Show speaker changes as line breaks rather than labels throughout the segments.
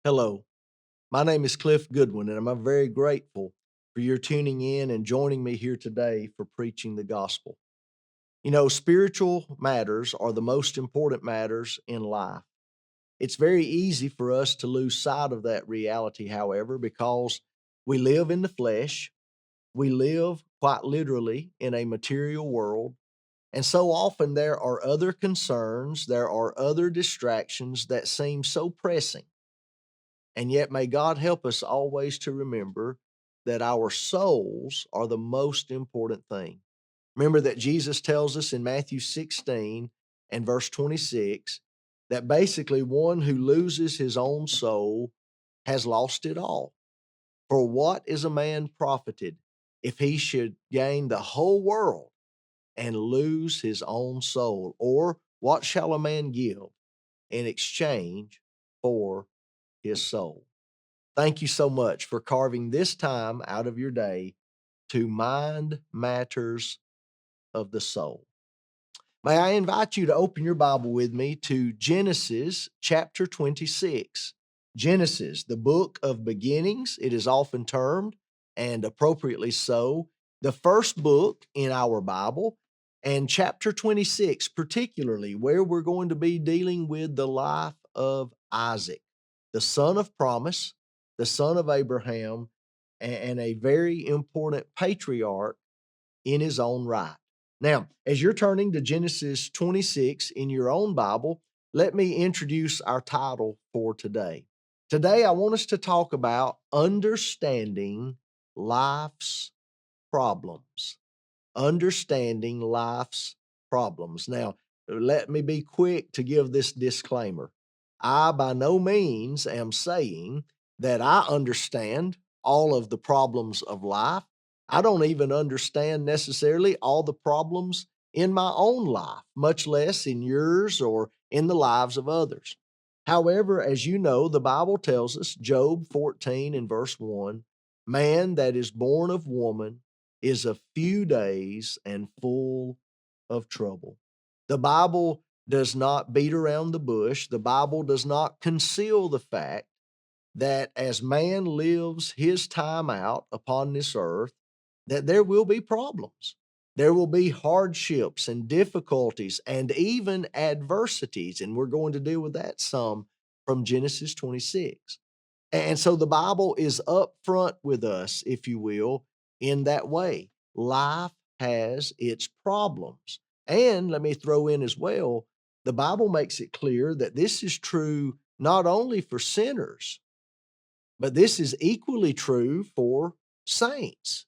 Hello, my name is Cliff Goodwin, and I'm very grateful for your tuning in and joining me here today for preaching the gospel. You know, spiritual matters are the most important matters in life. It's very easy for us to lose sight of that reality, however, because we live in the flesh, we live quite literally in a material world, and so often there are other concerns, there are other distractions that seem so pressing. And yet, may God help us always to remember that our souls are the most important thing. Remember that Jesus tells us in Matthew 16 and verse 26 that basically one who loses his own soul has lost it all. For what is a man profited if he should gain the whole world and lose his own soul? Or what shall a man give in exchange for his soul? Thank you so much for carving this time out of your day to mind matters of the soul. May I invite you to open your Bible with me to Genesis chapter 26. Genesis, the book of beginnings, it is often termed, and appropriately so, the first book in our Bible, and chapter 26, particularly where we're going to be dealing with the life of Isaac, the son of promise, the son of Abraham, and a very important patriarch in his own right. Now, as you're turning to Genesis 26 in your own Bible, let me introduce our title for today. Today, I want us to talk about understanding life's problems. Understanding life's problems. Now, let me be quick to give this disclaimer. I by no means am saying that I understand all of the problems of life. I don't even understand necessarily all the problems in my own life, much less in yours or in the lives of others. However, as you know, the Bible tells us, Job 14 and verse 1, man that is born of woman is a few days and full of trouble. The Bible does not beat around the bush. The Bible does not conceal the fact that as man lives his time out upon this earth, that there will be problems. There will be hardships and difficulties and even adversities. And we're going to deal with that some from Genesis 26. And so the Bible is upfront with us, if you will, in that way. Life has its problems. And let me throw in as well, the Bible makes it clear that this is true not only for sinners, but this is equally true for saints,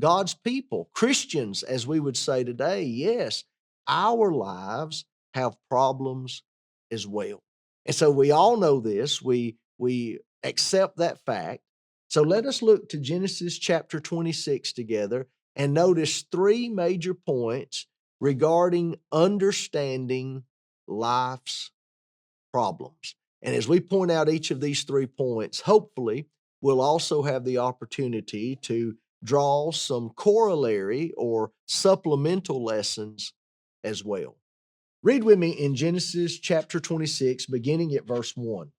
God's people, Christians, as we would say today. Yes, our lives have problems as well. And so we all know this. We accept that fact. So let us look to Genesis chapter 26 together and notice three major points regarding understanding life's problems. And as we point out each of these 3 points, hopefully, we'll also have the opportunity to draw some corollary or supplemental lessons as well. Read with me in Genesis chapter 26, beginning at verse 1.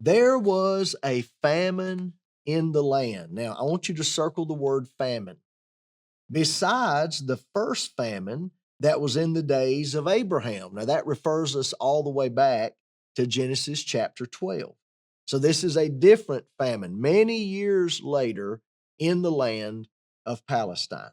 There was a famine in the land. Now, I want you to circle the word famine. Besides the first famine that was in the days of Abraham. Now, that refers us all the way back to Genesis chapter 12. So, this is a different famine many years later in the land of Palestine.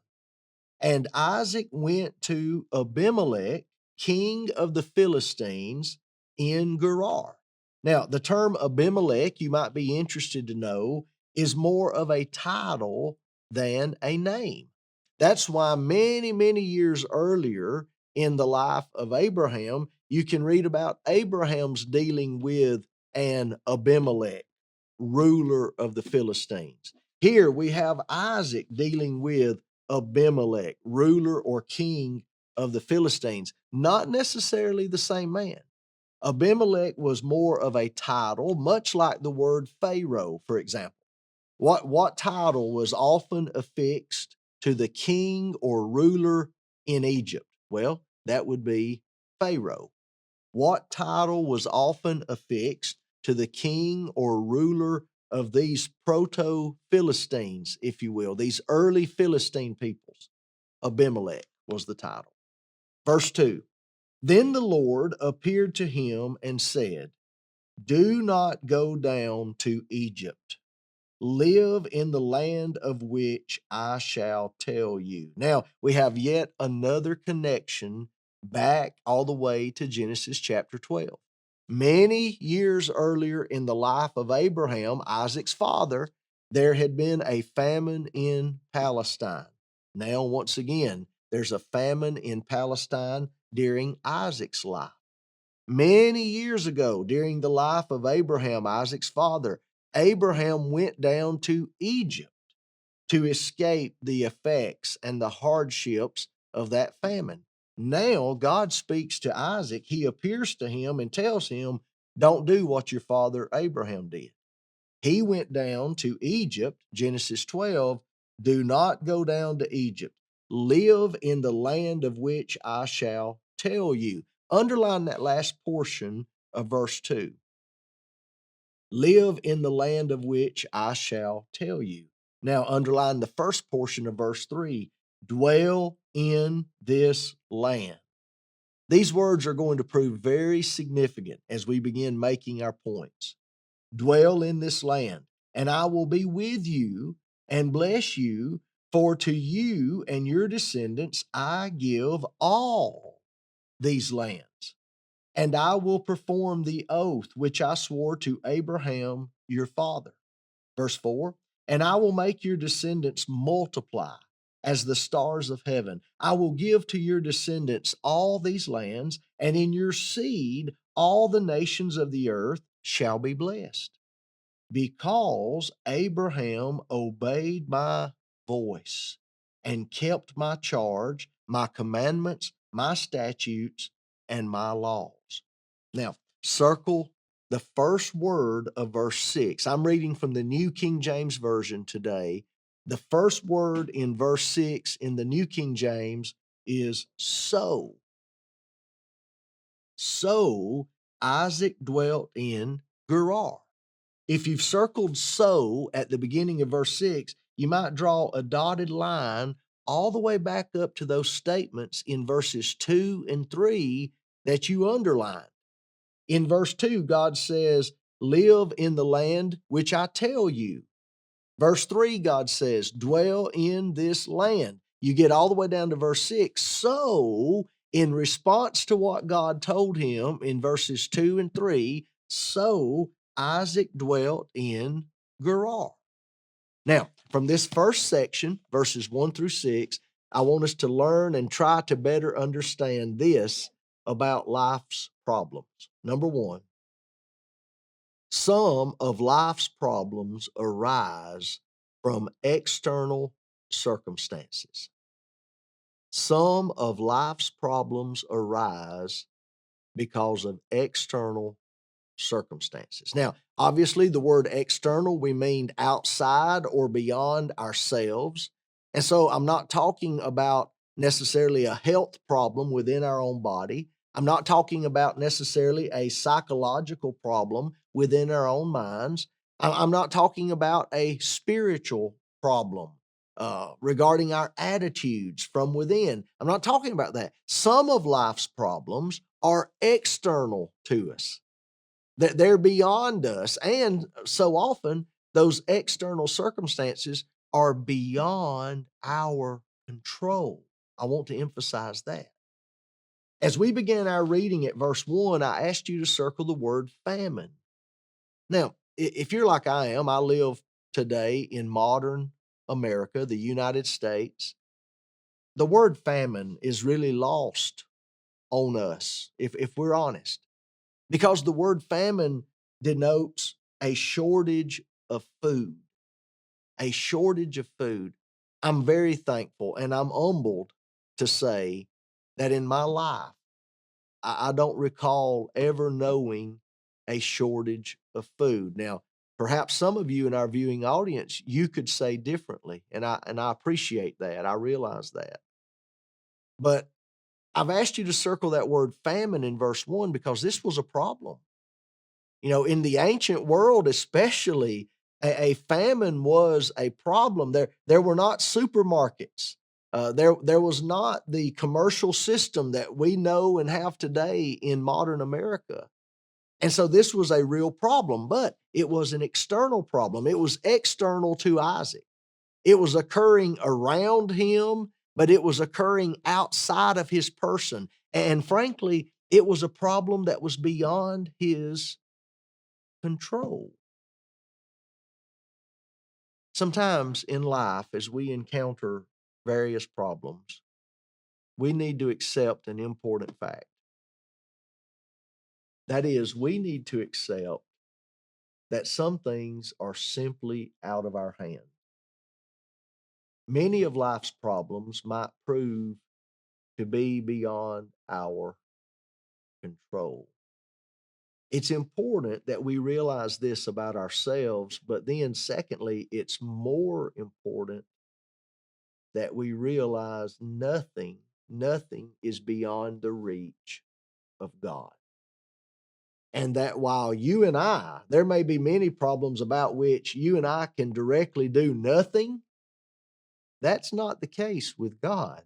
And Isaac went to Abimelech, king of the Philistines, in Gerar. Now, the term Abimelech, you might be interested to know, is more of a title than a name. That's why many, many years earlier in the life of Abraham, you can read about Abraham's dealing with an Abimelech, ruler of the Philistines. Here we have Isaac dealing with Abimelech, ruler or king of the Philistines, not necessarily the same man. Abimelech was more of a title, much like the word Pharaoh, for example. What title was often affixed to the king or ruler in Egypt? Well, that would be Pharaoh. What title was often affixed to the king or ruler of these proto-Philistines, if you will, these early Philistine peoples. Abimelech was the title. Verse 2, then the Lord appeared to him and said, do not go down to Egypt. Live in the land of which I shall tell you. Now, we have yet another connection back all the way to Genesis chapter 12. Many years earlier in the life of Abraham, Isaac's father, there had been a famine in Palestine. Now, once again, there's a famine in Palestine during Isaac's life. Many years ago, during the life of Abraham, Isaac's father, Abraham went down to Egypt to escape the effects and the hardships of that famine. Now, God speaks to Isaac. He appears to him and tells him, don't do what your father Abraham did. He went down to Egypt, Genesis 12. Do not go down to Egypt. Live in the land of which I shall tell you. Underline that last portion of verse 2. Live in the land of which I shall tell you. Now, underline the first portion of verse 3. Dwell in this land. These words are going to prove very significant as we begin making our points. Dwell in this land, and I will be with you and bless you, for to you and your descendants I give all these lands, and I will perform the oath which I swore to Abraham your father. Verse 4, and I will make your descendants multiply as the stars of heaven. I will give to your descendants all these lands, and in your seed all the nations of the earth shall be blessed, because Abraham obeyed my voice and kept my charge, my commandments, my statutes, and my laws. Now, circle the first word of verse 6. I'm reading from the New King James Version today. The first word in verse 6 in the New King James is so. So Isaac dwelt in Gerar. If you've circled so at the beginning of verse 6, you might draw a dotted line all the way back up to those statements in verses 2 and 3 that you underlined. In verse 2, God says, live in the land which I tell you. Verse 3, God says, dwell in this land. You get all the way down to verse 6. So, in response to what God told him in verses 2 and 3, so Isaac dwelt in Gerar. Now, from this first section, verses 1 through 6, I want us to learn and try to better understand this about life's problems. Number one, some of life's problems arise from external circumstances. Some of life's problems arise because of external circumstances. Now, obviously, the word external, we mean outside or beyond ourselves. And so I'm not talking about necessarily a health problem within our own body. I'm not talking about necessarily a psychological problem within our own minds. I'm not talking about a spiritual problem regarding our attitudes from within. I'm not talking about that. Some of life's problems are external to us, that they're beyond us. And so often, those external circumstances are beyond our control. I want to emphasize that. As we began our reading at verse 1, I asked you to circle the word famine. Now, if you're like I am, I live today in modern America, the United States. The word famine is really lost on us, if we're honest, because the word famine denotes a shortage of food, a shortage of food. I'm very thankful and I'm humbled to say that in my life, I don't recall ever knowing a shortage of food. Now, perhaps some of you in our viewing audience, you could say differently, and I appreciate that. I realize that. But I've asked you to circle that word famine in verse 1 because this was a problem. In the ancient world, especially, a famine was a problem. There were not supermarkets. There was not the commercial system that we know and have today in modern America. And so this was a real problem, but it was an external problem. It was external to Isaac. It was occurring around him, but it was occurring outside of his person. And frankly, it was a problem that was beyond his control. Sometimes in life, as we encounter various problems, we need to accept an important fact. That is, we need to accept that some things are simply out of our hands. Many of life's problems might prove to be beyond our control. It's important that we realize this about ourselves, but then, secondly, it's more important that we realize nothing is beyond the reach of God. And that while there may be many problems about which you and I can directly do nothing, that's not the case with God.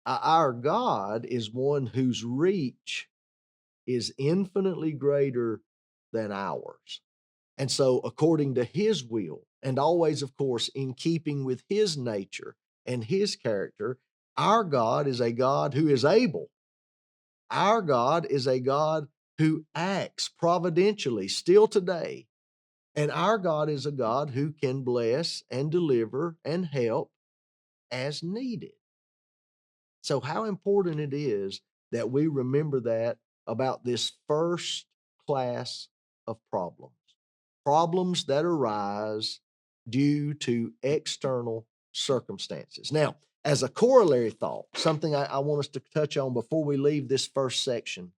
Our God is one whose reach is infinitely greater than ours. And so, according to his will, and always, of course, in keeping with his nature and his character, our God is a God who is able. Our God is a God who acts providentially still today. And our God is a God who can bless and deliver and help as needed. So, how important it is that we remember that about this first class of problems that arise due to external circumstances. Now, as a corollary thought, something I want us to touch on before we leave this first section,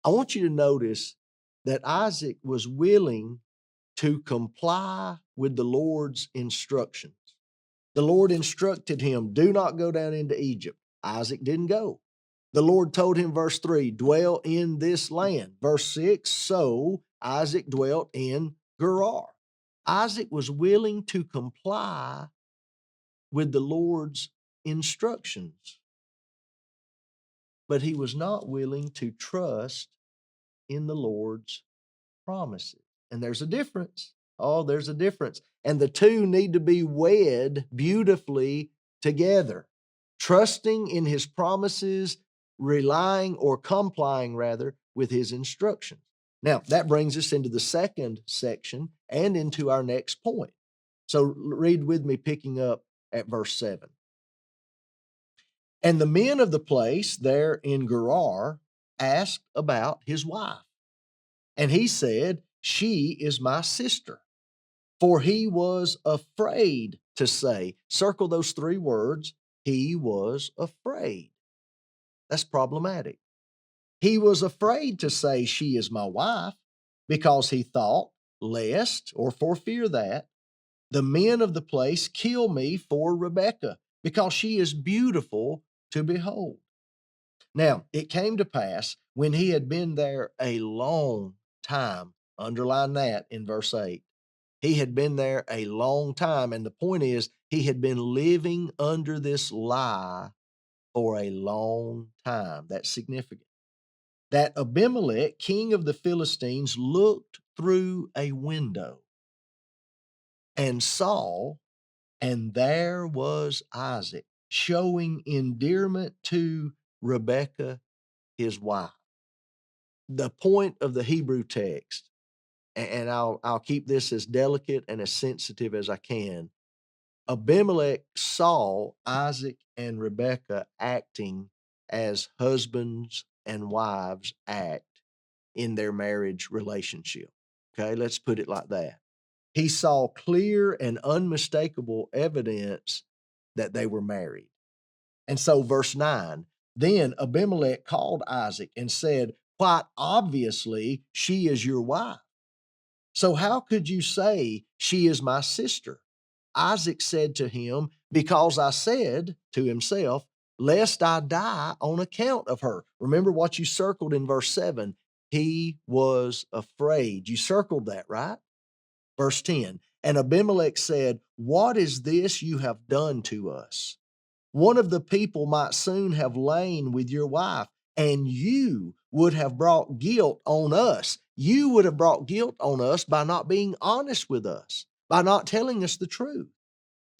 I want you to notice that Isaac was willing to comply with the Lord's instructions. The Lord instructed him, do not go down into Egypt. Isaac didn't go. The Lord told him, verse 3, dwell in this land. Verse 6, so Isaac dwelt in Gerar. Isaac was willing to comply with the Lord's instructions, but he was not willing to trust in the Lord's promises. And there's a difference. Oh, there's a difference. And the two need to be wed beautifully together, trusting in his promises, relying or complying rather with his instructions. Now, that brings us into the second section and into our next point. So read with me, picking up at verse 7. And the men of the place there in Gerar asked about his wife. And he said, she is my sister. For he was afraid to say, circle those three words, he was afraid. That's problematic. He was afraid to say, she is my wife, because he thought, lest, or for fear that, the men of the place kill me for Rebekah, because she is beautiful to behold. Now, it came to pass when he had been there a long time, underline that in verse 8. He had been there a long time. And the point is, he had been living under this lie for a long time. That's significant. That Abimelech, king of the Philistines, looked through a window and saw, and there was Isaac showing endearment to Rebekah, his wife. The point of the Hebrew text, and I'll keep this as delicate and as sensitive as I can. Abimelech saw Isaac and Rebekah acting as husbands and wives act in their marriage relationship. Okay, let's put it like that. He saw clear and unmistakable evidence that they were married. And so, verse 9, then Abimelech called Isaac and said, quite obviously, she is your wife. So how could you say she is my sister? Isaac said to him, because I said to himself, lest I die on account of her. Remember what you circled in verse 7. he was afraid. You circled that, right? Verse 10. And Abimelech said, what is this you have done to us? One of the people might soon have lain with your wife, and you would have brought guilt on us. You would have brought guilt on us by not being honest with us, by not telling us the truth.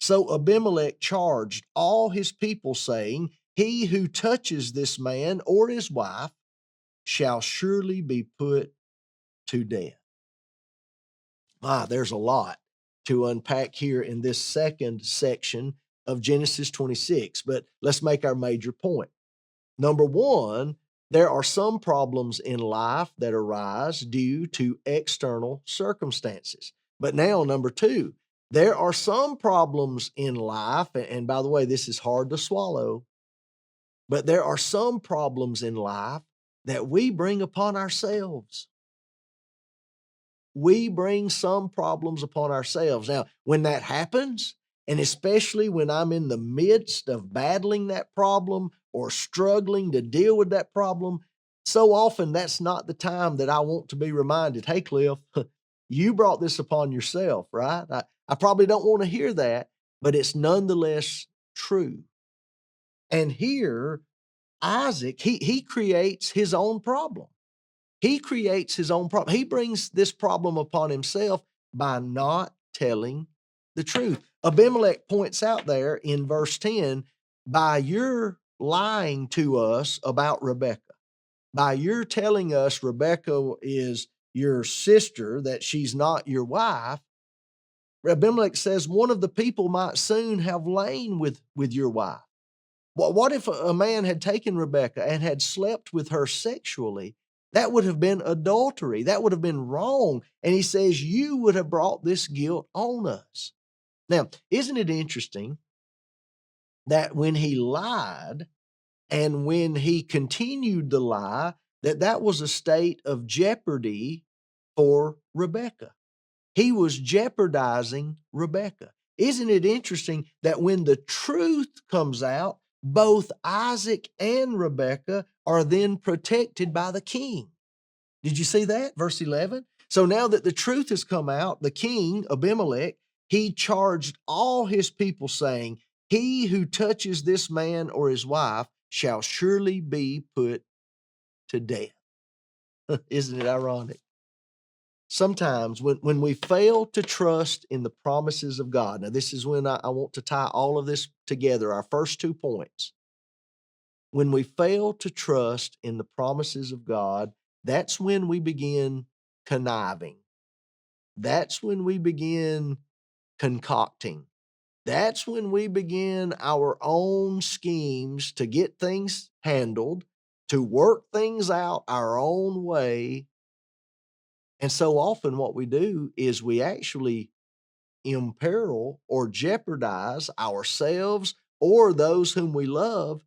So Abimelech charged all his people, saying, he who touches this man or his wife shall surely be put to death. There's a lot to unpack here in this second section of Genesis 26, but let's make our major point. Number one, there are some problems in life that arise due to external circumstances. But now, number two, there are some problems in life, and by the way, this is hard to swallow, but there are some problems in life that we bring upon ourselves. We bring some problems upon ourselves. Now, when that happens, and especially when I'm in the midst of battling that problem or struggling to deal with that problem, so often that's not the time that I want to be reminded, hey, Cliff, you brought this upon yourself, right? I probably don't want to hear that, but it's nonetheless true. And here, Isaac, he creates his own problem. He creates his own problem. He brings this problem upon himself by not telling the truth. Abimelech points out there in verse 10, by your lying to us about Rebekah, by your telling us Rebekah is your sister, that she's not your wife, Abimelech says one of the people might soon have lain with your wife. Well, what if a man had taken Rebekah and had slept with her sexually? That would have been adultery. That would have been wrong. And he says, you would have brought this guilt on us. Now, isn't it interesting that when he lied and when he continued the lie, that was a state of jeopardy for Rebekah? He was jeopardizing Rebekah. Isn't it interesting that when the truth comes out, both Isaac and Rebekah are then protected by the king? Did you see that? Verse 11. So now that the truth has come out, the king, Abimelech, he charged all his people, saying, he who touches this man or his wife shall surely be put to death. Isn't it ironic? Sometimes when we fail to trust in the promises of God, now this is when I want to tie all of this together, our first 2 points. When we fail to trust in the promises of God, that's when we begin conniving. That's when we begin concocting. That's when we begin our own schemes to get things handled, to work things out our own way. And so often what we do is we actually imperil or jeopardize ourselves or those whom we love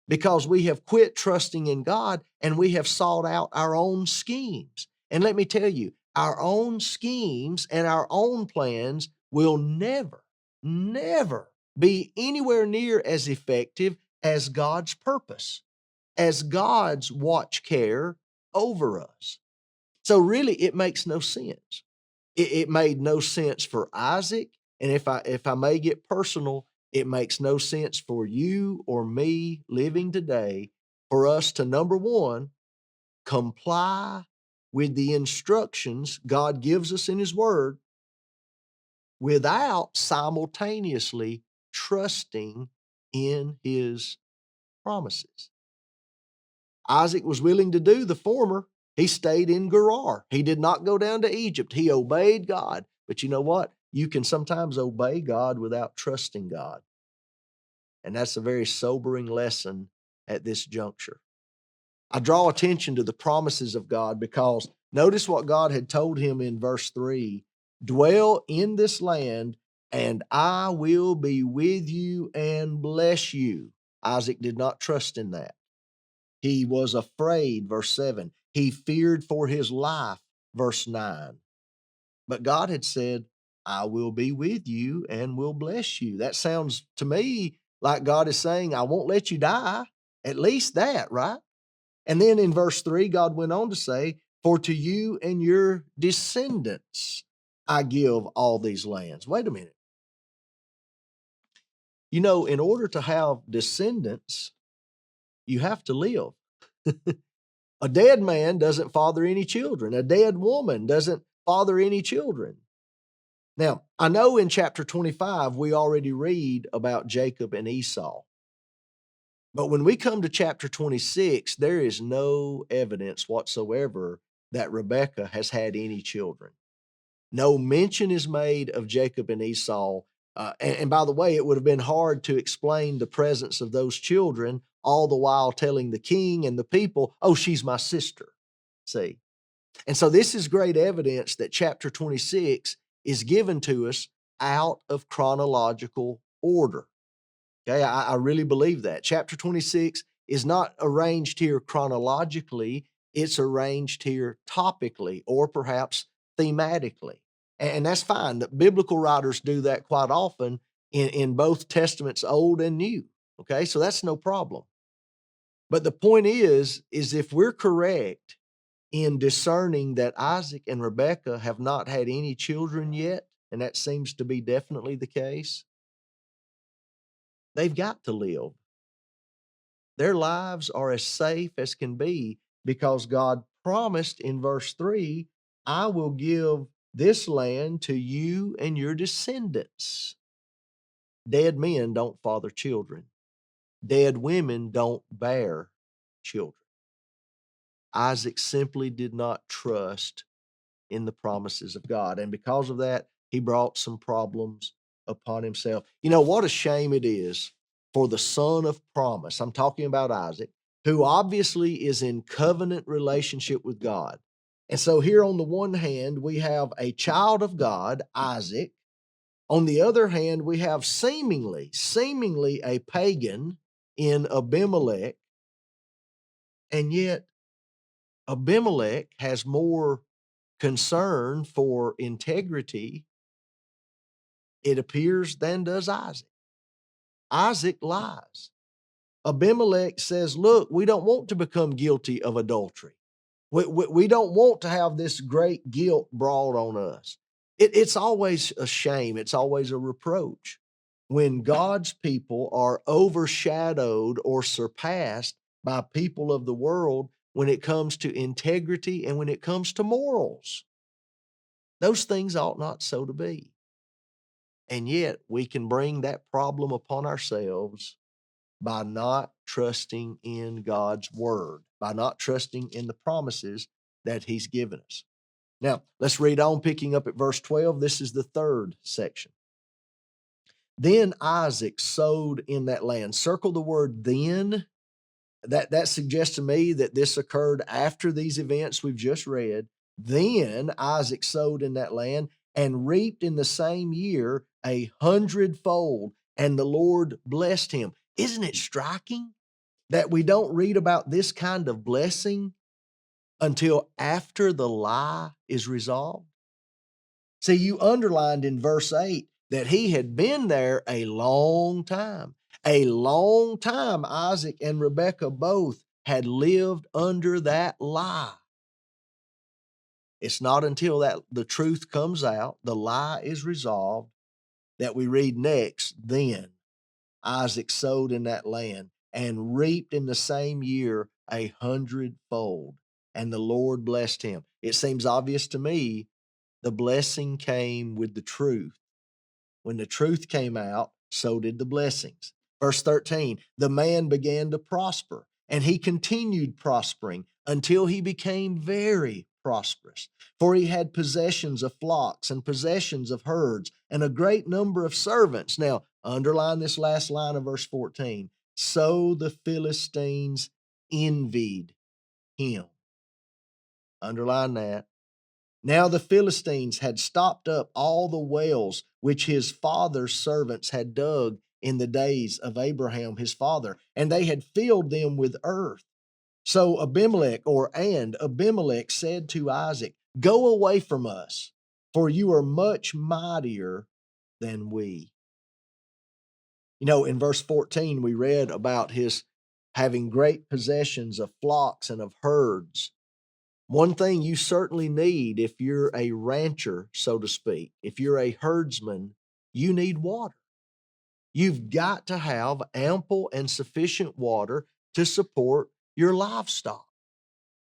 because we have quit trusting in God and we have sought out our own schemes. And let me tell you, our own schemes and our own plans will never be anywhere near as effective as God's purpose, as God's watch care over us. So really, it makes no sense. It made no sense for Isaac, and if I may get personal, it makes no sense for you or me living today for us to, number one, comply with the instructions God gives us in His Word without simultaneously trusting in His promises. Isaac was willing to do the former. He stayed in Gerar. He did not go down to Egypt. He obeyed God. But you know what? You can sometimes obey God without trusting God. And that's a very sobering lesson at this juncture. I draw attention to the promises of God because notice what God had told him in verse 3, dwell in this land and I will be with you and bless you. Isaac did not trust in that. He was afraid, verse 7. He feared for his life, verse 9. But God had said, I will be with you and will bless you. That sounds to me like God is saying, I won't let you die. At least that, right? And then in verse 3, God went on to say, for to you and your descendants I give all these lands. Wait a minute. You know, in order to have descendants, you have to live. A dead man doesn't father any children. A dead woman doesn't father any children. Now, I know in chapter 25, we already read about Jacob and Esau. But when we come to chapter 26, there is no evidence whatsoever that Rebekah has had any children. No mention is made of Jacob and Esau. And by the way, it would have been hard to explain the presence of those children, all the while telling the king and the people, oh, she's my sister. See? And so this is great evidence that chapter 26 is given to us out of chronological order. Okay, I really believe that. Chapter 26 is not arranged here chronologically, it's arranged here topically or perhaps thematically. And that's fine. The biblical writers do that quite often in both testaments, Old and New. Okay, so that's no problem. But the point is if we're correct in discerning that Isaac and Rebekah have not had any children yet, and that seems to be definitely the case, they've got to live. Their lives are as safe as can be because God promised in verse 3, I will give this land to you and your descendants. Dead men don't father children. Dead women don't bear children. Isaac simply did not trust in the promises of God. And because of that, he brought some problems upon himself. You know, what a shame it is for the son of promise. I'm talking about Isaac, who obviously is in covenant relationship with God. And so here on the one hand, we have a child of God, Isaac. On the other hand, we have seemingly a pagan in Abimelech. And yet Abimelech has more concern for integrity, it appears, than does Isaac. Isaac lies. Abimelech says, look, we don't want to become guilty of adultery. We don't want to have this great guilt brought on us. It's always a shame. It's always a reproach when God's people are overshadowed or surpassed by people of the world when it comes to integrity and when it comes to morals. Those things ought not so to be. And yet we can bring that problem upon ourselves by not trusting in God's word, by not trusting in the promises that he's given us. Now, let's read on, picking up at verse 12. This is the third section. Then Isaac sowed in that land. Circle the word then. That suggests to me that this occurred after these events we've just read. Then Isaac sowed in that land and reaped in the same year 100-fold, and the Lord blessed him. Isn't it striking that we don't read about this kind of blessing until after the lie is resolved? See, you underlined in verse 8 that he had been there a long time. A long time, Isaac and Rebekah both had lived under that lie. It's not until that the truth comes out, the lie is resolved, that we read next, then Isaac sowed in that land and reaped in the same year 100-fold, and the Lord blessed him. It seems obvious to me the blessing came with the truth. When the truth came out, so did the blessings. Verse 13, the man began to prosper, and he continued prospering until he became very prosperous. For he had possessions of flocks and possessions of herds and a great number of servants. Now, underline this last line of verse 14. So the Philistines envied him. Underline that. Now the Philistines had stopped up all the wells which his father's servants had dug in the days of Abraham his father, and they had filled them with earth. So Abimelech said to Isaac, go away from us, for you are much mightier than we. You know, in verse 14, we read about his having great possessions of flocks and of herds. One thing you certainly need if you're a rancher, so to speak, if you're a herdsman, you need water. You've got to have ample and sufficient water to support your livestock.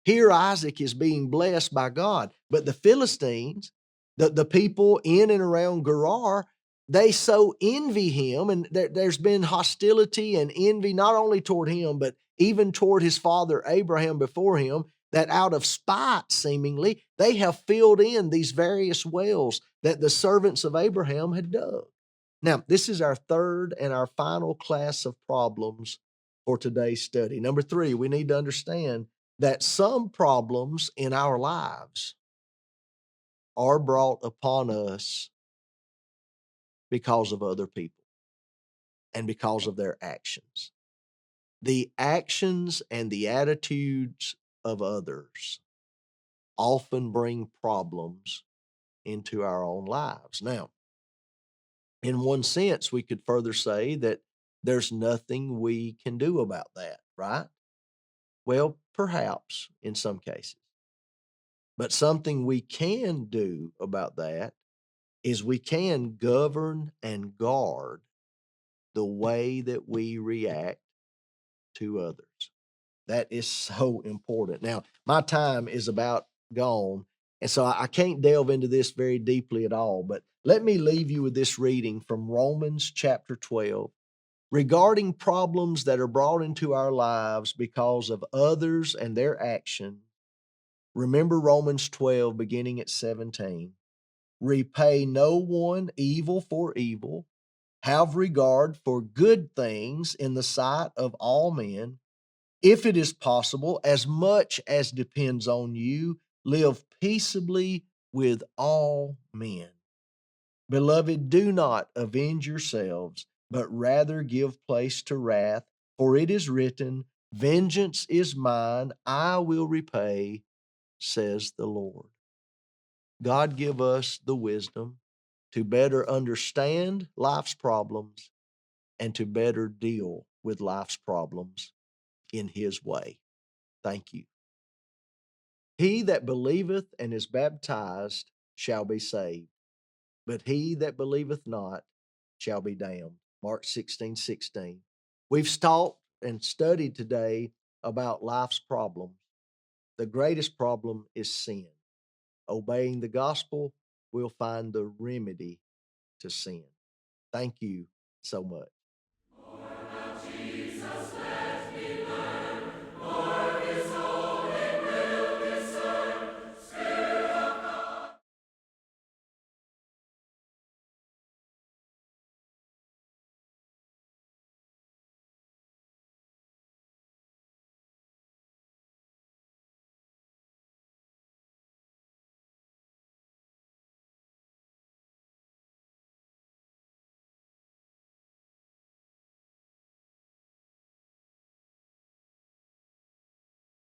Here, Isaac is being blessed by God, but the Philistines, the people in and around Gerar, they so envy him, and there's been hostility and envy not only toward him, but even toward his father Abraham before him, that out of spite, seemingly, they have filled in these various wells that the servants of Abraham had dug. Now, this is our third and our final class of problems for today's study. Number three, we need to understand that some problems in our lives are brought upon us because of other people and because of their actions. The actions and the attitudes of others often bring problems into our own lives. Now, in one sense, we could further say that there's nothing we can do about that, right? Well, perhaps in some cases. But something we can do about that is we can govern and guard the way that we react to others. That is so important. Now, my time is about gone, and so I can't delve into this very deeply at all, but let me leave you with this reading from Romans chapter 12 regarding problems that are brought into our lives because of others and their action. Remember Romans 12, beginning at 17. Repay no one evil for evil. Have regard for good things in the sight of all men. If it is possible, as much as depends on you, live peaceably with all men. Beloved, do not avenge yourselves, but rather give place to wrath, for it is written, vengeance is mine, I will repay, says the Lord. God give us the wisdom to better understand life's problems and to better deal with life's problems in His way. Thank you. He that believeth and is baptized shall be saved, but he that believeth not shall be damned. Mark 16:16. We've taught and studied today about life's problems. The greatest problem is sin. Obeying the gospel will find the remedy to sin. Thank you so much.